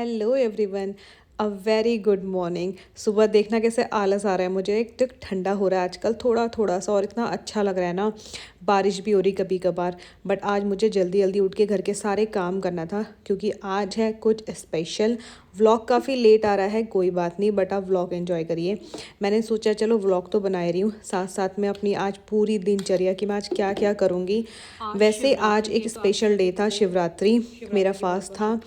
Hello everyone, a very good morning. सुबह देखना कैसे आलस आ रहा है मुझे। एक तो ठंडा हो रहा है आजकल थोड़ा थोड़ा सा, और इतना अच्छा लग रहा है ना। बारिश भी हो रही कभी कभार। बट आज मुझे जल्दी जल्दी उठ के घर के सारे काम करना था, क्योंकि आज है कुछ स्पेशल। व्लॉग काफ़ी लेट आ रहा है, कोई बात नहीं, बट आप व्लॉग एंजॉय करिए। मैंने सोचा चलो व्लॉग तो बना रही हूँ, साथ साथ में अपनी आज पूरी दिनचर्या कि मैं आज क्या क्या करूँगी। वैसे आज एक स्पेशल डे था, शिवरात्रि। मेरा फास्ट था,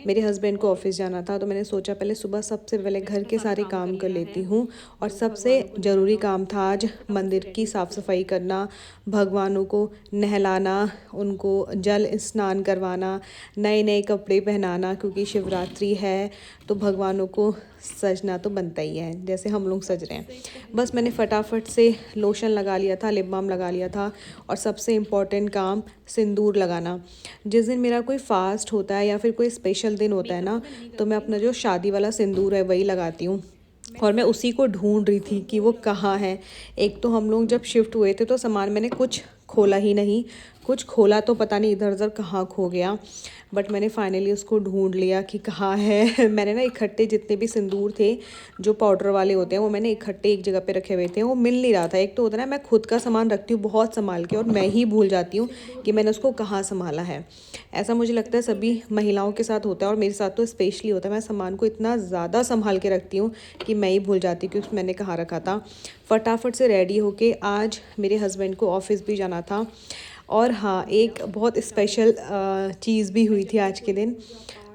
मेरे हस्बैंड को ऑफिस जाना था, तो मैंने सोचा पहले सुबह सबसे पहले घर के सारे काम कर लेती हूँ। और सबसे ज़रूरी काम था आज मंदिर की साफ़ सफाई करना, भगवानों को नहलाना, उनको जल स्नान करवाना, नए नए कपड़े पहनाना, क्योंकि शिवरात्रि है तो भगवानों को सजना तो बनता ही है, जैसे हम लोग सज रहे हैं। बस मैंने फटाफट से लोशन लगा लिया था, लिप बाम लगा लिया था, और सबसे इम्पॉर्टेंट काम सिंदूर लगाना। जिस दिन मेरा कोई फास्ट होता है या फिर कोई स्पेशल दिन होता है ना, तो मैं अपना जो शादी वाला सिंदूर है वही लगाती हूँ। और मैं उसी को ढूंढ रही थी कि वो कहाँ है। एक तो हम लोग जब शिफ्ट हुए थे तो सामान मैंने कुछ खोला ही नहीं, कुछ खोला तो पता नहीं इधर उधर कहाँ खो गया। बट मैंने फाइनली उसको ढूंढ लिया कि कहाँ है। मैंने ना इकट्ठे जितने भी सिंदूर थे, जो पाउडर वाले होते हैं, वो मैंने इकट्ठे एक जगह पे रखे हुए थे। वो मिल नहीं रहा था। एक तो होता है ना, मैं खुद का सामान रखती हूँ बहुत संभाल के, और मैं ही भूल जाती हूँ कि मैंने उसको कहाँ संभाला है। ऐसा मुझे लगता है सभी महिलाओं के साथ होता है, और मेरे साथ तो स्पेशली होता है। मैं सामान को इतना ज़्यादा संभाल के रखती हूँ कि मैं ही भूल जाती हूँ कि मैंने कहाँ रखा था। फटाफट से रेडी होके आज मेरे हस्बैंड को ऑफिस भी जाना था। और हाँ, एक बहुत स्पेशल चीज़ भी हुई थी आज के दिन।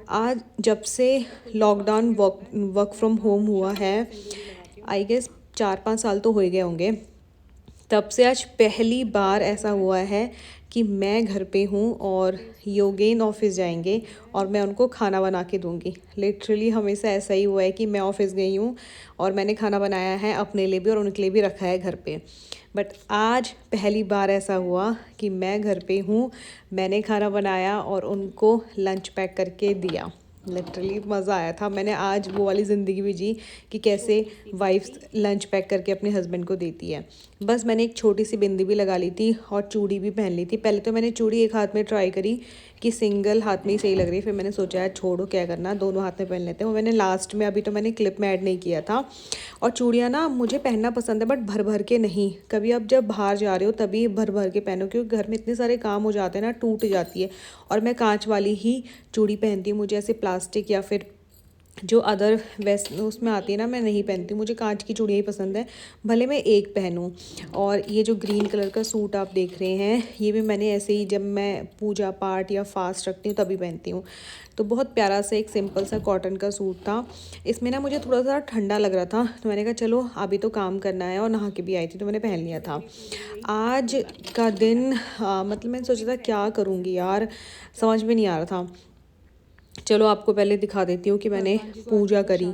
आज जब से लॉकडाउन वर्क फ्रॉम होम हुआ है, आई गेस 4-5 साल तो हो ही गए होंगे, तब से आज पहली बार ऐसा हुआ है कि मैं घर पे हूँ और योगेन ऑफिस जाएंगे और मैं उनको खाना बना के दूंगी। लिटरली हमेशा ऐसा ही हुआ है कि मैं ऑफिस गई हूँ और मैंने खाना बनाया है अपने लिए भी और उनके लिए भी रखा है घर पे। बट आज पहली बार ऐसा हुआ कि मैं घर पे हूँ, मैंने खाना बनाया और उनको लंच पैक करके दिया। लिटरली मज़ा आया था। मैंने आज वो वाली ज़िंदगी भी जी कि कैसे वाइफ लंच पैक करके अपने हस्बैंड को देती है। बस मैंने एक छोटी सी बिंदी भी लगा ली थी और चूड़ी भी पहन ली थी। पहले तो मैंने चूड़ी एक हाथ में ट्राई करी कि सिंगल हाथ में ही सही लग रही है, फिर मैंने सोचा यार छोड़ो, क्या करना, दोनों हाथ में पहन लेते हैं। वो मैंने लास्ट में, अभी तो मैंने क्लिप में ऐड नहीं किया था। और चूड़ियाँ ना मुझे पहनना पसंद है, बट भर भर के नहीं। कभी अब जब बाहर जा रहे हो तभी भर भर के पहनो, क्योंकि घर में इतने सारे काम हो जाते हैं ना, टूट जाती है। और मैं कांच वाली ही चूड़ी पहनती हूँ, मुझे ऐसे प्लास्टिक या फिर जो अदर वेस्ट उसमें आती है ना, मैं नहीं पहनती हूँ। मुझे कांच की चूड़ियाँ ही पसंद है, भले मैं एक पहनूँ। और ये जो ग्रीन कलर का सूट आप देख रहे हैं, ये भी मैंने ऐसे ही जब मैं पूजा पाठ या फास्ट रखती हूँ तभी पहनती हूँ। तो बहुत प्यारा सा एक सिंपल सा कॉटन का सूट था। इसमें ना मुझे थोड़ा सा ठंडा लग रहा था, तो मैंने कहा चलो अभी तो काम करना है, और नहा के भी आई थी तो मैंने पहन लिया था। आज का दिन मतलब मैंने सोचा था क्या करूँगी यार, समझ में नहीं आ रहा था। चलो आपको पहले दिखा देती हूँ कि मैंने पूजा करी,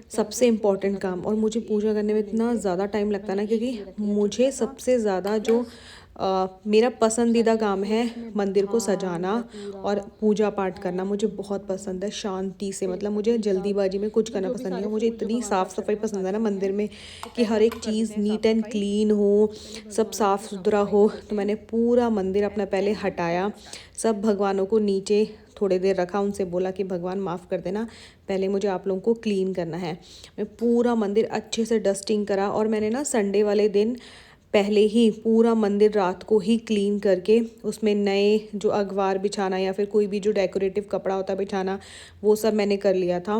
सबसे इम्पॉर्टेंट काम। और मुझे पूजा करने में इतना ज़्यादा टाइम लगता है ना, क्योंकि मुझे सबसे ज़्यादा जो मेरा पसंदीदा काम है मंदिर को सजाना और पूजा पाठ करना। मुझे बहुत पसंद है शांति से, मतलब मुझे जल्दीबाजी में कुछ करना पसंद नहीं है। मुझे इतनी साफ़ सफाई पसंद है ना मंदिर में, कि हर एक चीज़ नीट एंड क्लीन हो, सब साफ़ सुथरा हो। तो मैंने पूरा मंदिर अपना पहले हटाया, सब भगवानों को नीचे थोड़ी देर रखा, उनसे बोला कि भगवान माफ़ कर देना, पहले मुझे आप लोगों को क्लीन करना है। मैं पूरा मंदिर अच्छे से डस्टिंग करा, और मैंने ना संडे वाले दिन पहले ही पूरा मंदिर रात को ही क्लीन करके उसमें नए जो अखबार बिछाना या फिर कोई भी जो डेकोरेटिव कपड़ा होता है बिछाना, वो सब मैंने कर लिया था,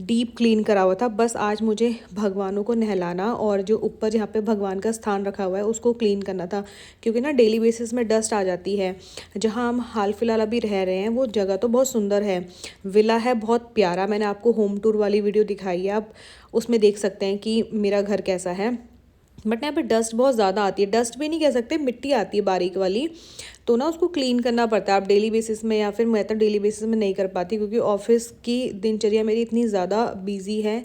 डीप क्लीन करा हुआ था। बस आज मुझे भगवानों को नहलाना और जो ऊपर जहाँ पे भगवान का स्थान रखा हुआ है उसको क्लीन करना था, क्योंकि ना डेली बेसिस में डस्ट आ जाती है। जहाँ हम हाल फिलहाल अभी रह रहे हैं वो जगह तो बहुत सुंदर है, विला है बहुत प्यारा। मैंने आपको होम टूर वाली वीडियो दिखाई है, आप उसमें देख सकते हैं कि मेरा घर कैसा है। बट यहाँ पे डस्ट बहुत ज़्यादा आती है, डस्ट भी नहीं कह सकते, मिट्टी आती है बारीक वाली। तो ना उसको क्लीन करना पड़ता है आप डेली बेसिस में, या फिर मैं तो डेली बेसिस में नहीं कर पाती, क्योंकि ऑफिस की दिनचर्या मेरी इतनी ज़्यादा बिजी है।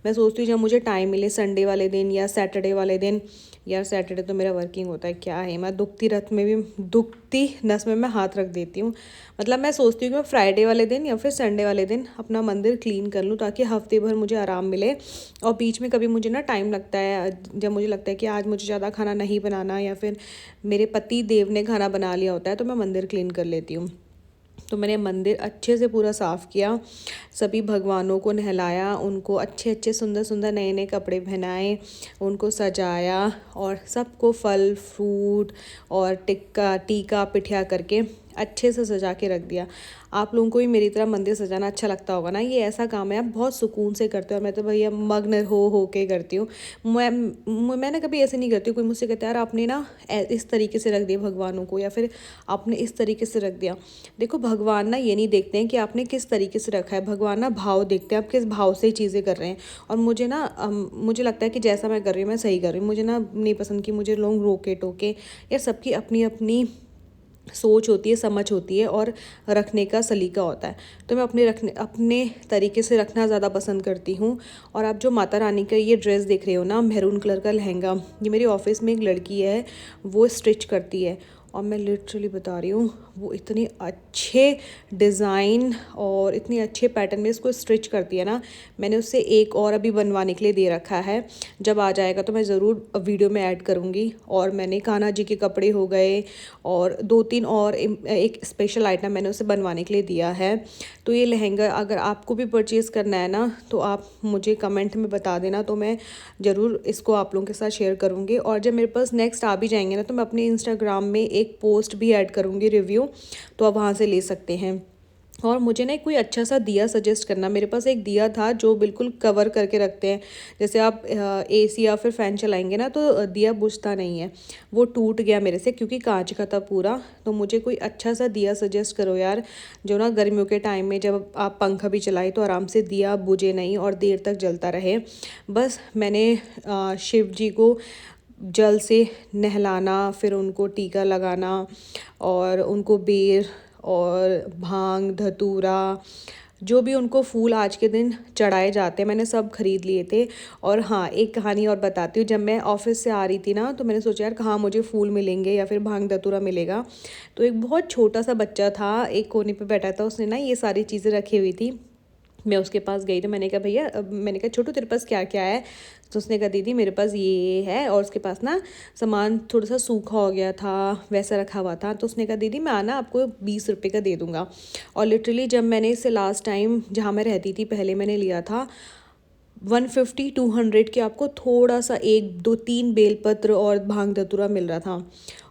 मैं सोचती हूँ जब मुझे टाइम मिले संडे वाले दिन या सैटरडे वाले दिन, यार सैटरडे तो मेरा वर्किंग होता है, क्या है, मैं दुखती नस में मैं हाथ रख देती हूँ। मतलब मैं सोचती हूँ कि मैं फ्राइडे वाले दिन या फिर संडे वाले दिन अपना मंदिर क्लीन कर लूँ, ताकि हफ्ते भर मुझे आराम मिले। और बीच में कभी मुझे ना टाइम लगता है, जब मुझे लगता है कि आज मुझे ज़्यादा खाना नहीं बनाना, या फिर मेरे पति देव ने खाना बना लिया होता है, तो मैं मंदिर क्लीन कर लेती हूँ। तो मैंने मंदिर अच्छे से पूरा साफ़ किया, सभी भगवानों को नहलाया, उनको अच्छे अच्छे सुंदर सुंदर नए नए कपड़े पहनाए, उनको सजाया और सबको फल फ्रूट और टिक्का टीका पिठिया करके अच्छे से सजा के रख दिया। आप लोगों को भी मेरी तरह मंदिर सजाना अच्छा लगता होगा ना। ये ऐसा काम है आप बहुत सुकून से करते हो और मैं तो भैया मग्न हो के करती हूँ। मैं ना कभी ऐसे नहीं करती हूँ। कोई मुझसे कहता है यार आपने ना इस तरीके से रख दिया भगवानों को, या फिर आपने इस तरीके से रख दिया। देखो भगवान ना ये नहीं देखते हैं कि आपने किस तरीके से रखा है, भगवान ना भाव देखते हैं, आप किस भाव से चीज़ें कर रहे हैं। और मुझे ना मुझे लगता है कि जैसा मैं कर रही हूँ मैं सही कर रही हूँ। मुझे ना नहीं पसंद कि मुझे लोग रोके टोके, या सबकी अपनी अपनी सोच होती है, समझ होती है और रखने का सलीका होता है। तो मैं अपने तरीके से रखना ज़्यादा पसंद करती हूँ। और आप जो माता रानी का ये ड्रेस देख रहे हो ना, मैरून कलर का लहंगा, ये मेरी ऑफिस में एक लड़की है वो स्टिच करती है। और मैं लिटरली बता रही हूँ वो इतने अच्छे डिज़ाइन और इतने अच्छे पैटर्न में इसको स्टिच करती है ना। मैंने उससे एक और अभी बनवाने के लिए दे रखा है, जब आ जाएगा तो मैं ज़रूर वीडियो में ऐड करूँगी। और मैंने कान्हा जी के कपड़े हो गए और 2-3 और एक स्पेशल आइटम मैंने उसे बनवाने के लिए दिया है। तो ये लहंगा अगर आपको भी परचेज़ करना है ना तो आप मुझे कमेंट में बता देना, तो मैं ज़रूर इसको आप लोगों के साथ शेयर करूँगी। और जब मेरे पास नेक्स्ट आ भी जाएंगे ना तो मैं अपने इंस्टाग्राम में एक पोस्ट भी ऐड करूँगी रिव्यू, तो आप वहाँ से ले सकते हैं। और मुझे ना कोई अच्छा सा दिया सजेस्ट करना। मेरे पास एक दिया था जो बिल्कुल कवर करके रखते हैं, जैसे आप एसी या फिर फ़ैन चलाएंगे ना तो दिया बुझता नहीं है। वो टूट गया मेरे से क्योंकि कांच का था पूरा। तो मुझे कोई अच्छा सा दिया सजेस्ट करो यार, जो ना गर्मियों के टाइम में जब आप पंखा भी चलाए तो आराम से दिया बुझे नहीं और देर तक जलता रहे। बस मैंने शिव जी को जल से नहलाना, फिर उनको टीका लगाना और उनको बेर और भांग धतूरा जो भी उनको फूल आज के दिन चढ़ाए जाते हैं मैंने सब खरीद लिए थे। और हाँ, एक कहानी और बताती हूँ। जब मैं ऑफिस से आ रही थी ना तो मैंने सोचा यार कहाँ मुझे फूल मिलेंगे या फिर भांग धतूरा मिलेगा। तो एक बहुत छोटा सा बच्चा था, एक कोने पे बैठा था, उसने ना ये सारी चीज़ें रखी हुई थी। मैं उसके पास गई तो मैंने कहा भैया, मैंने कहा छोटू तेरे पास क्या क्या है। तो उसने कहा दीदी मेरे पास ये है, और उसके पास ना सामान थोड़ा सा सूखा हो गया था वैसा रखा हुआ था। तो उसने कहा दीदी मैं आना आपको 20 रुपये का दे दूँगा। और लिटरली जब मैंने इसे लास्ट टाइम जहाँ मैं रहती थी पहले मैंने लिया था 150-200 के आपको थोड़ा सा 1-2-3 बेलपत्र और भांग धतूरा मिल रहा था।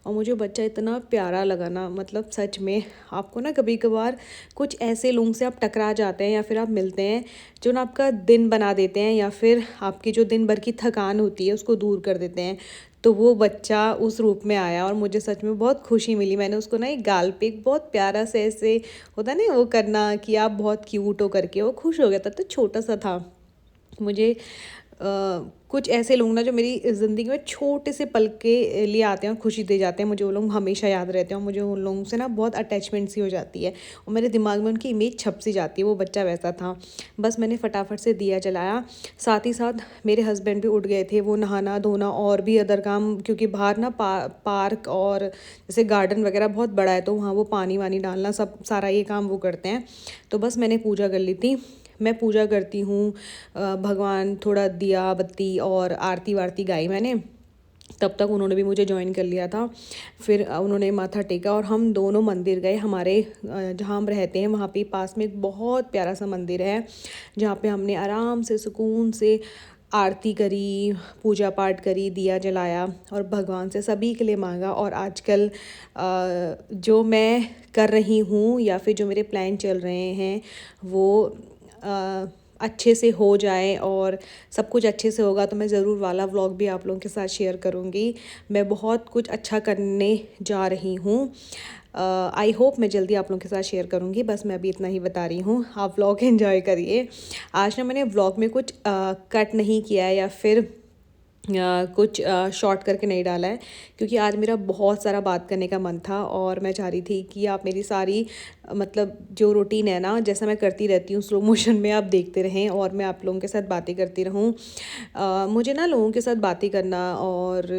और मुझे बच्चा इतना प्यारा लगा ना, मतलब सच में आपको ना कभी कभार कुछ ऐसे लोगों से आप टकरा जाते हैं या फिर आप मिलते हैं जो ना आपका दिन बना देते हैं, या फिर आपकी जो दिन भर की थकान होती है उसको दूर कर देते हैं। तो वो बच्चा उस रूप में आया और मुझे सच में बहुत खुशी मिली। मैंने उसको ना एक गाल पे एक बहुत प्यारा से ऐसे होता है ना वो करना कि आप बहुत क्यूट हो करके, वो खुश हो गया था। तो छोटा सा था। मुझे कुछ ऐसे लोग ना जो मेरी ज़िंदगी में छोटे से पल के लिए आते हैं और खुशी दे जाते हैं, मुझे वो लोग हमेशा याद रहते हैं और मुझे उन लोगों से ना बहुत अटैचमेंट सी हो जाती है और मेरे दिमाग में उनकी इमेज छप सी जाती है। वो बच्चा वैसा था। बस मैंने फटाफट से दिया जलाया, साथ ही साथ मेरे हस्बैंड भी उठ गए थे। वो नहाना धोना और भी अदर काम, क्योंकि बाहर ना पार्क और जैसे गार्डन वगैरह बहुत बड़ा है तो वहाँ वो पानी वानी डालना सब सारा ये काम वो करते हैं। तो बस मैंने पूजा कर ली थी। मैं पूजा करती हूँ, भगवान थोड़ा दिया बत्ती और आरती वारती गाई मैंने। तब तक उन्होंने भी मुझे ज्वाइन कर लिया था। फिर उन्होंने माथा टेका और हम दोनों मंदिर गए। हमारे जहाँ हम रहते हैं वहाँ पे पास में एक बहुत प्यारा सा मंदिर है जहाँ पे हमने आराम से सुकून से आरती करी, पूजा पाठ करी, दिया जलाया और भगवान से सभी के लिए मांगा। और आजकल जो मैं कर रही हूँ या फिर जो मेरे प्लान चल रहे हैं वो अच्छे से हो जाए और सब कुछ अच्छे से होगा तो मैं ज़रूर वाला व्लॉग भी आप लोगों के साथ शेयर करूँगी। मैं बहुत कुछ अच्छा करने जा रही हूँ। आई होप मैं जल्दी आप लोगों के साथ शेयर करूँगी। बस मैं अभी इतना ही बता रही हूँ, आप व्लॉग एंजॉय करिए। आज ना मैंने व्लॉग में कुछ कट नहीं किया है या फिर कुछ शॉर्ट करके नहीं डाला है, क्योंकि आज मेरा बहुत सारा बात करने का मन था और मैं चाह रही थी कि आप मेरी सारी मतलब जो रूटीन है ना जैसा मैं करती रहती हूँ स्लो मोशन में आप देखते रहें और मैं आप लोगों के साथ बातें करती रहूँ। मुझे ना लोगों के साथ बातें करना और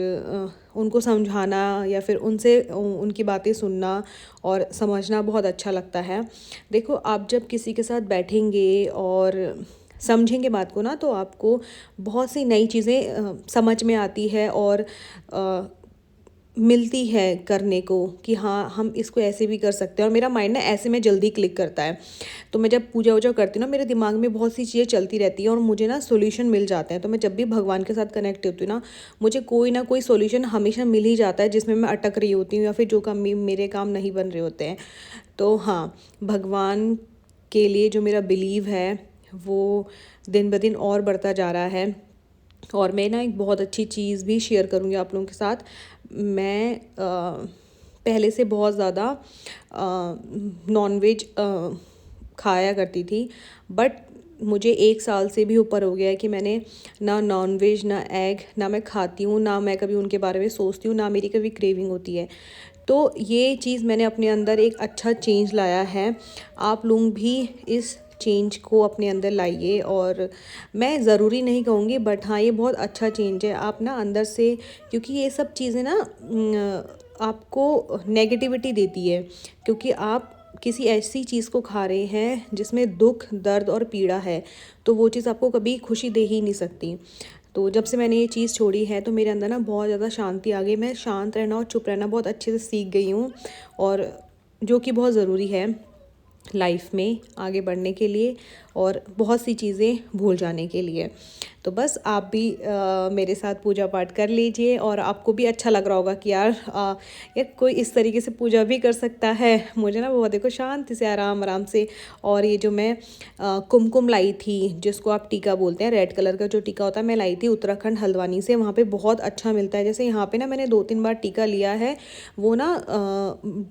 उनको समझाना या फिर उनसे उनकी बातें सुनना और समझना बहुत अच्छा लगता है। देखो आप जब किसी के साथ बैठेंगे और समझेंगे बात को ना तो आपको बहुत सी नई चीज़ें समझ में आती है और मिलती है करने को कि हाँ हम इसको ऐसे भी कर सकते हैं, और मेरा माइंड ना ऐसे में जल्दी क्लिक करता है। तो मैं जब पूजा वूजा करती हूँ ना, मेरे दिमाग में बहुत सी चीज़ें चलती रहती हैं और मुझे ना सॉल्यूशन मिल जाते हैं। तो मैं जब भी भगवान के साथ कनेक्ट होती हूँ ना, मुझे कोई ना कोई सॉल्यूशन हमेशा मिल ही जाता है, जिसमें मैं अटक रही होती हूँ या फिर जो काम मेरे काम नहीं बन रहे होते हैं। तो हाँ, भगवान के लिए जो मेरा बिलीव है वो दिन ब दिन और बढ़ता जा रहा है। और मैं ना एक बहुत अच्छी चीज़ भी शेयर करूँगी आप लोगों के साथ। मैं पहले से बहुत ज़्यादा नॉनवेज खाया करती थी, बट मुझे 1 साल से भी ऊपर हो गया है कि मैंने ना नॉनवेज ना एग ना मैं खाती हूँ, ना मैं कभी उनके बारे में सोचती हूँ, ना मेरी कभी क्रेविंग होती है। तो ये चीज़ मैंने अपने अंदर एक अच्छा चेंज लाया है। आप लोग भी इस चेंज को अपने अंदर लाइए, और मैं ज़रूरी नहीं कहूँगी, बट हाँ ये बहुत अच्छा चेंज है। आप ना अंदर से, क्योंकि ये सब चीज़ें ना आपको नेगेटिविटी देती है, क्योंकि आप किसी ऐसी चीज़ को खा रहे हैं जिसमें दुख दर्द और पीड़ा है, तो वो चीज़ आपको कभी खुशी दे ही नहीं सकती। तो जब से मैंने ये चीज़ छोड़ी है तो मेरे अंदर ना बहुत ज़्यादा शांति आ गई। मैं शांत रहना और चुप रहना बहुत अच्छे से सीख गई हूँ, और जो कि बहुत ज़रूरी है लाइफ में आगे बढ़ने के लिए और बहुत सी चीज़ें भूल जाने के लिए। तो बस आप भी मेरे साथ पूजा पाठ कर लीजिए, और आपको भी अच्छा लग रहा होगा कि यार कोई इस तरीके से पूजा भी कर सकता है। मुझे ना वो देखो शांति से आराम आराम से। और ये जो मैं कुमकुम लाई थी, जिसको आप टीका बोलते हैं, रेड कलर का जो टीका होता है, मैं लाई थी उत्तराखंड हल्द्वानी से। वहाँ पे बहुत अच्छा मिलता है। जैसे यहाँ पे ना मैंने 2-3 बार टीका लिया है, वो ना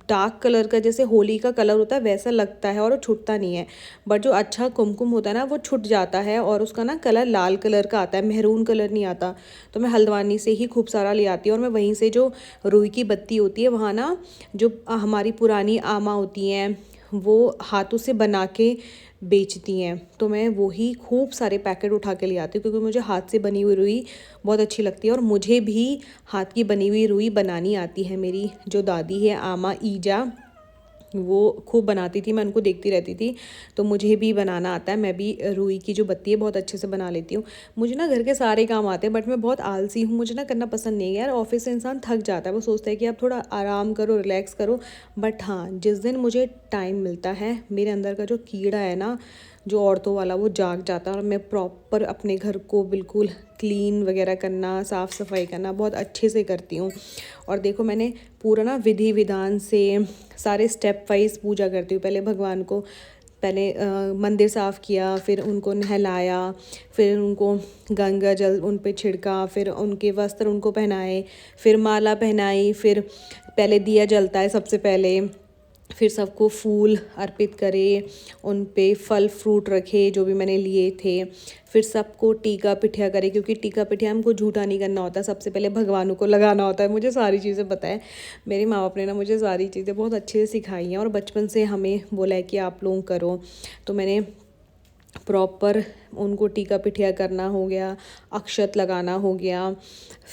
डार्क कलर का, जैसे होली का कलर होता है वैसा लगता है और वो छूटता नहीं है। बट जो अच्छा कुमकुम होता है ना, वो छूट जाता है और उसका ना कलर लाल कलर का आता है, मेहरून कलर नहीं आता। तो मैं हल्द्वानी से ही खूब सारा ले आती हूँ, और मैं वहीं से जो रुई की बत्ती होती है वहाँ ना, जो हमारी पुरानी आमा होती हैं वो हाथों से बना के बेचती हैं, तो मैं वही खूब सारे पैकेट उठा के ले आती हूँ, क्योंकि मुझे हाथ से बनी हुई रुई बहुत अच्छी लगती है। और मुझे भी हाथ की बनी हुई रुई बनानी आती है। मेरी जो दादी है आमा ईजा, वो खूब बनाती थी, मैं उनको देखती रहती थी, तो मुझे भी बनाना आता है। मैं भी रुई की जो बत्ती है बहुत अच्छे से बना लेती हूँ। मुझे ना घर के सारे काम आते हैं, बट मैं बहुत आलसी हूँ, मुझे ना करना पसंद नहीं है यार। ऑफिस से इंसान थक जाता है, वो सोचता है कि आप थोड़ा आराम करो, रिलैक्स करो। बट हाँ, जिस दिन मुझे टाइम मिलता है, मेरे अंदर का जो कीड़ा है ना, जो औरतों वाला, वो जाग जाता है, और मैं प्रॉपर अपने घर को बिल्कुल क्लीन वगैरह करना, साफ़ सफाई करना बहुत अच्छे से करती हूँ। और देखो मैंने पूरा ना विधि विधान से सारे स्टेप वाइज पूजा करती हूँ। पहले भगवान को, पहले मंदिर साफ़ किया, फिर उनको नहलाया, फिर उनको गंगा जल उन पे छिड़का, फिर उनके वस्त्र उनको पहनाए, फिर माला पहनाई, फिर पहले दिया जलता है सबसे पहले, फिर सबको फूल अर्पित करे, उन पे फल फ्रूट रखे जो भी मैंने लिए थे, फिर सबको टीका पिठिया करे, क्योंकि टीका पिठिया हमको झूठा नहीं करना होता, सबसे पहले भगवानों को लगाना होता है। मुझे सारी चीज़ें पता है, मेरे माँ बाप ने ना मुझे सारी चीज़ें बहुत अच्छे से सिखाई हैं, और बचपन से हमें बोला है कि आप लोग करो। तो मैंने प्रॉपर उनको टीका पिठिया करना हो गया, अक्षत लगाना हो गया,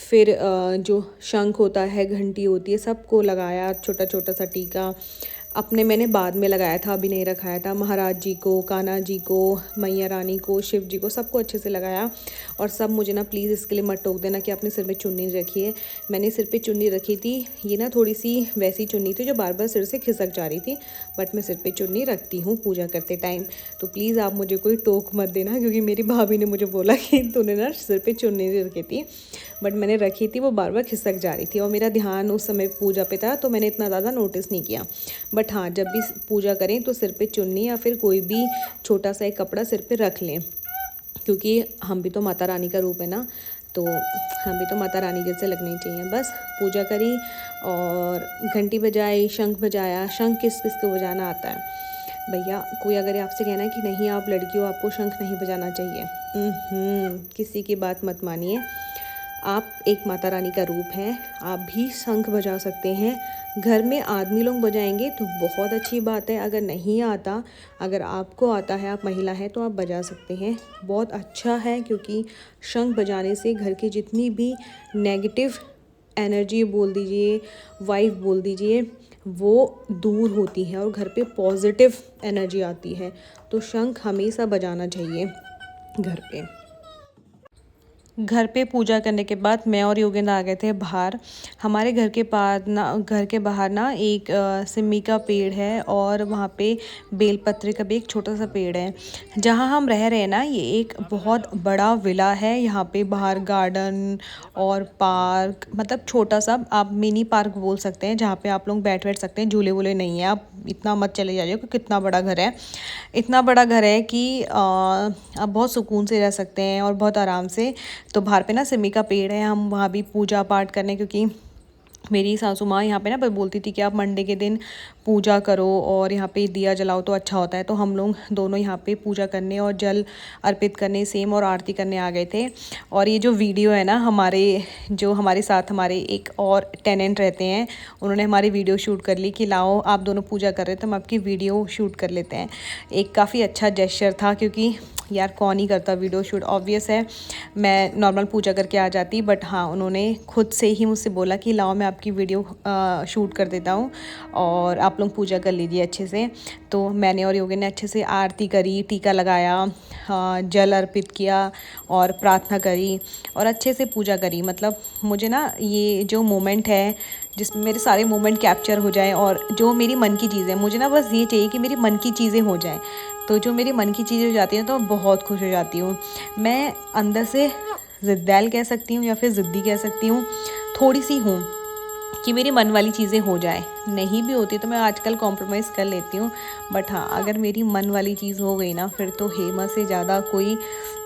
फिर जो शंख होता है, घंटी होती है, सबको लगाया छोटा छोटा सा टीका। अपने मैंने बाद में लगाया था, अभी नहीं रखाया था। महाराज जी को, कान्हा जी को, मैया रानी को, शिव जी को, सबको अच्छे से लगाया। और सब मुझे ना प्लीज़ इसके लिए मत टोक देना कि आपने सिर पे चुन्नी रखी है। मैंने सिर पे चुन्नी रखी थी, ये ना थोड़ी सी वैसी चुन्नी थी जो बार बार सिर से खिसक जा रही थी, बट मैं सिर पे चुन्नी रखती हूँ पूजा करते टाइम। तो प्लीज़ आप मुझे कोई टोक मत देना, क्योंकि मेरी भाभी ने मुझे बोला कि तूने ना सिर पे चुन्नी रखी थी, बट मैंने रखी थी, वो बार बार खिसक जा रही थी, और मेरा ध्यान उस समय पूजा पे था, तो मैंने इतना ज़्यादा नोटिस नहीं किया। बट हाँ, जब भी पूजा करें तो सिर पे चुन्नी या फिर कोई भी छोटा सा एक कपड़ा सिर पे रख लें, क्योंकि हम भी तो माता रानी का रूप है ना, तो हम भी तो माता रानी जैसे लगने चाहिए। बस पूजा करी और घंटी बजाई, शंख बजाया। शंख किस किस को बजाना आता है भैया? कोई अगर आपसे कहना है कि नहीं आप लड़की हो, आपको शंख नहीं बजाना चाहिए, किसी की बात मत मानिए। आप एक माता रानी का रूप हैं, आप भी शंख बजा सकते हैं। घर में आदमी लोग बजाएंगे तो बहुत अच्छी बात है, अगर नहीं आता, अगर आपको आता है, आप महिला हैं, तो आप बजा सकते हैं, बहुत अच्छा है। क्योंकि शंख बजाने से घर की जितनी भी नेगेटिव एनर्जी बोल दीजिए, वाइब बोल दीजिए, वो दूर होती है और घर पे पॉजिटिव एनर्जी आती है। तो शंख हमेशा बजाना चाहिए घर पे। घर पे पूजा करने के बाद मैं और योगेंद्र आ गए थे बाहर। हमारे घर के बाहर ना एक सिमी का पेड़ है और वहाँ पे बेलपत्र का भी एक छोटा सा पेड़ है। जहाँ हम रह रहे हैं ना, ये एक बहुत बड़ा विला है। यहाँ पे बाहर गार्डन और पार्क, मतलब छोटा सा आप मिनी पार्क बोल सकते हैं, जहाँ पे आप लोग बैठ सकते हैं। झूले वूले नहीं है, आप इतना मत चले जाइए क्योंकि कितना बड़ा घर है। इतना बड़ा घर है कि आप बहुत सुकून से रह सकते हैं और बहुत आराम से। तो बाहर पे ना सिमी का पेड़ है, हम वहाँ भी पूजा पाठ करने, क्योंकि मेरी सासू माँ यहाँ पे ना बोलती थी कि आप मंडे के दिन पूजा करो और यहाँ पे दिया जलाओ तो अच्छा होता है। तो हम लोग दोनों यहाँ पे पूजा करने और जल अर्पित करने सेम और आरती करने आ गए थे। और ये जो वीडियो है ना, हमारे साथ हमारे एक और टेनेंट रहते हैं, उन्होंने हमारी वीडियो शूट कर ली कि लाओ आप दोनों पूजा कर रहे थे, हम आपकी वीडियो शूट कर लेते हैं। एक काफ़ी अच्छा जेस्चर था, क्योंकि यार कौन ही करता वीडियो शूट, ऑब्वियस है मैं नॉर्मल पूजा करके आ जाती, बट हाँ उन्होंने खुद से ही मुझसे बोला कि लाओ मैं आपकी वीडियो शूट कर देता हूँ और आप लोग पूजा कर लीजिए अच्छे से। तो मैंने और योगी ने अच्छे से आरती करी, टीका लगाया, जल अर्पित किया और प्रार्थना करी और अच्छे से पूजा करी। मतलब मुझे ना ये जो मोमेंट है जिसमें मेरे सारे मोमेंट कैप्चर हो जाएं और जो मेरी मन की चीज़ें, मुझे ना बस ये चाहिए कि मेरी मन की चीज़ें हो जाएं। तो जो मेरी मन की चीज़ें हो जाती हैं तो मैं बहुत खुश हो जाती हूँ। मैं अंदर से ज़िद्दैल कह सकती हूँ या फिर ज़िद्दी कह सकती हूँ, थोड़ी सी हूँ कि मेरी मन वाली चीज़ें हो जाए। नहीं भी होती तो मैं आजकल कॉम्प्रोमाइज़ कर लेती हूँ, बट हाँ अगर मेरी मन वाली चीज़ हो गई ना, फिर तो हेमा से ज़्यादा कोई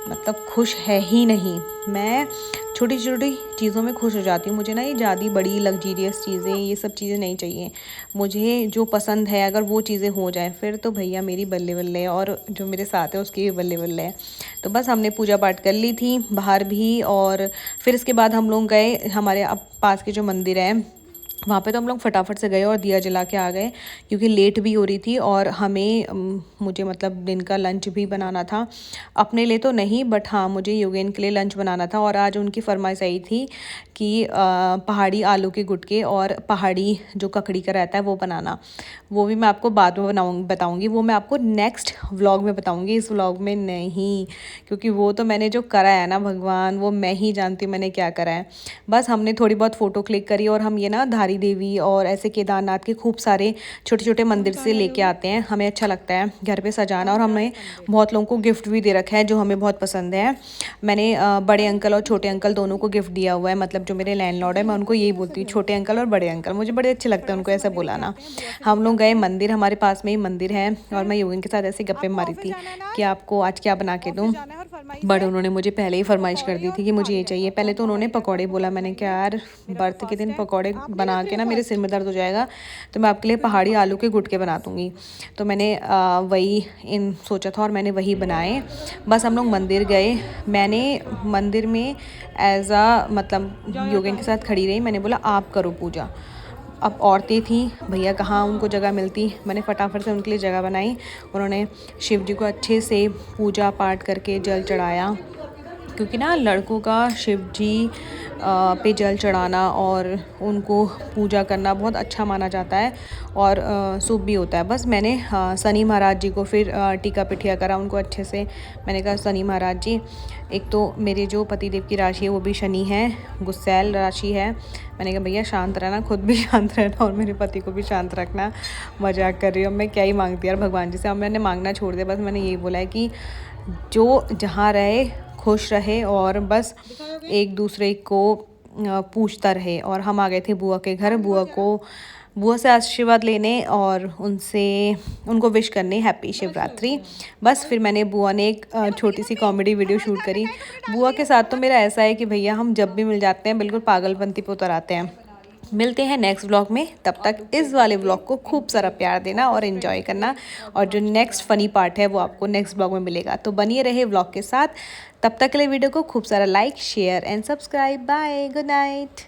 मतलब खुश है ही नहीं। मैं छोटी छोटी चीज़ों में खुश हो जाती हूँ। मुझे ना ये ज़्यादा बड़ी लग्जीरियस चीज़ें, ये सब चीज़ें नहीं चाहिए। मुझे जो पसंद है अगर वो चीज़ें हो जाएं, फिर तो भैया मेरी बल्ले बल्ले है और जो मेरे साथ है उसकी भी बल्ले बल्ले है। तो बस हमने पूजा पाठ कर ली थी बाहर भी, और फिर इसके बाद हम लोग गए हमारे अब पास के जो मंदिर है वहाँ पे। तो हम लोग फटाफट से गए और दिया जला के आ गए, क्योंकि लेट भी हो रही थी और मुझे मतलब दिन का लंच भी बनाना था। अपने लिए तो नहीं, बट हाँ मुझे योगेन के लिए लंच बनाना था। और आज उनकी फरमाइश आई थी कि पहाड़ी आलू के गुटके और पहाड़ी जो ककड़ी का रहता है वो बनाना। वो भी मैं आपको बाद में बताऊँगी, वो मैं आपको नेक्स्ट व्लॉग में बताऊँगी, इस व्लॉग में नहीं, क्योंकि वो तो मैंने जो करा है ना भगवान, वो मैं ही जानती हूँ मैंने क्या करा है। बस हमने थोड़ी बहुत फ़ोटो क्लिक करी और हम ये ना धारी देवी और ऐसे केदारनाथ के खूब सारे छोटे छोटे मंदिर से लेके आते हैं। हमें अच्छा लगता है घर पे सजाना, और हमने बहुत लोगों को गिफ्ट भी दे रखा है जो हमें बहुत पसंद है। मैंने बड़े अंकल और छोटे अंकल दोनों को गिफ्ट दिया हुआ है। मतलब जो मेरे लैंडलॉर्ड है मैं उनको यही बोलती हूँ, छोटे अंकल और बड़े अंकल, मुझे बड़े अच्छे लगते हैं उनको ऐसा बुलाना। हम लोग गए मंदिर, हमारे पास में ही मंदिर है, और मैं योगिन के साथ ऐसे गप्पे मारी थी कि आपको आज क्या बना के दूँ। बट उन्होंने मुझे पहले ही फरमाइश कर दी थी कि मुझे ये चाहिए। पहले तो उन्होंने पकौड़े बोला, मैंने कहा यार बर्थ के दिन पकौड़े बना के ना मेरे सिर में दर्द हो जाएगा, तो मैं आपके लिए पहाड़ी आलू के गुटके बना दूँगी। तो मैंने वही सोचा था और मैंने वही बनाए। बस हम लोग मंदिर गए, मैंने मंदिर में एज मतलब योगिन के साथ खड़ी रही। मैंने बोला आप करो पूजा। अब औरतें थी, भैया कहाँ उनको जगह मिलती, मैंने फटाफट से उनके लिए जगह बनाई। उन्होंने शिव जी को अच्छे से पूजा पाठ करके जल चढ़ाया, क्योंकि ना लड़कों का शिव जी पे जल चढ़ाना और उनको पूजा करना बहुत अच्छा माना जाता है और शुभ भी होता है। बस मैंने शनि महाराज जी को फिर टीका पिठिया करा उनको अच्छे से। मैंने कहा शनि महाराज जी, एक तो मेरे जो पतिदेव की राशि है वो भी शनि है, गुस्सैल राशि है। मैंने कहा भैया शांत रहना, खुद भी शांत रहना और मेरे पति को भी शांत रखना। मजाक कर रही हूँ, मैं क्या ही मांगती यार भगवान जी से। अब मैंने मांगना छोड़ दिया, बस मैंने यही बोला है कि जो जहाँ रहे खुश रहे और बस एक दूसरे को पूछता रहे। और हम आ गए थे बुआ के घर, बुआ से आशीर्वाद लेने और उनको विश करने हैप्पी शिवरात्रि। बस फिर बुआ ने एक छोटी सी कॉमेडी वीडियो शूट करी। बुआ के साथ तो मेरा ऐसा है कि भैया हम जब भी मिल जाते हैं बिल्कुल पागलपंती पे उतर आते हैं। मिलते हैं नेक्स्ट व्लॉग में, तब तक इस वाले व्लॉग को खूब सारा प्यार देना और एंजॉय करना, और जो नेक्स्ट फनी पार्ट है वो आपको नेक्स्ट व्लॉग में मिलेगा। तो बनिए रहे व्लॉग के साथ, तब तक के लिए वीडियो को खूब सारा like share and subscribe. Bye, good night.